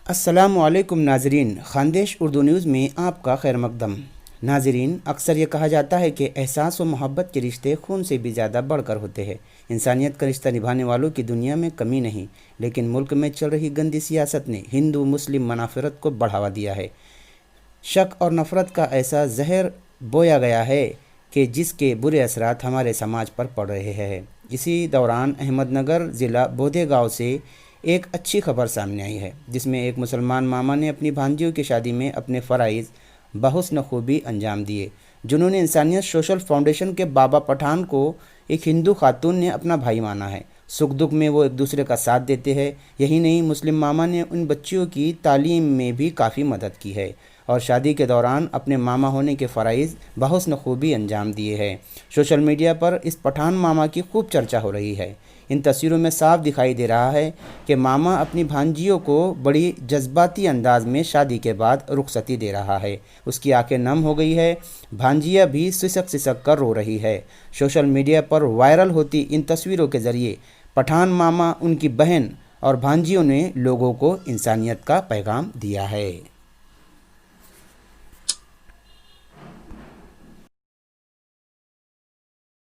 अस्सलामुअलैकुम नाजरीन, खानदेश उर्दू न्यूज़ में आपका खैर मकदम। नाजरीन, अक्सर ये कहा जाता है कि एहसास व मोहब्बत के रिश्ते खून से भी ज़्यादा बढ़कर होते हैं। इंसानियत का रिश्ता निभाने वालों की दुनिया में कमी नहीं, लेकिन मुल्क में चल रही गंदी सियासत ने हिंदू मुस्लिम मनाफरत को बढ़ावा दिया है। शक और नफ़रत का ऐसा जहर बोया गया है कि जिसके बुरे असरात हमारे समाज पर पड़ रहे हैं। इसी दौरान अहमदनगर ज़िला बोधे गाँव से एक अच्छी खबर सामने आई है, जिसमें एक मुसलमान मामा ने अपनी भांजियों की शादी में अपने फ़राइज़ बहुस्न खूबी अंजाम दिए। जिन्होंने इंसानियत सोशल फाउंडेशन के बाबा पठान को एक हिंदू खातून ने अपना भाई माना है। सुख दुख में वो एक दूसरे का साथ देते हैं। यही नहीं, मुस्लिम मामा ने उन बच्चियों की तालीम में भी काफ़ी मदद की है और शादी के दौरान अपने मामा होने के फ़राइज़ बहुस्न खूबी अंजाम दिए हैं। सोशल मीडिया पर इस पठान मामा की खूब चर्चा हो रही है। इन तस्वीरों में साफ दिखाई दे रहा है कि मामा अपनी भांजियों को बड़ी जज्बाती अंदाज में शादी के बाद रुखसती दे रहा है। उसकी आंखें नम हो गई है, भांजिया भी सिसक सिसक कर रो रही है। सोशल मीडिया पर वायरल होती इन तस्वीरों के ज़रिए पठान मामा, उनकी बहन और भांजियों ने लोगों को इंसानियत का पैगाम दिया है।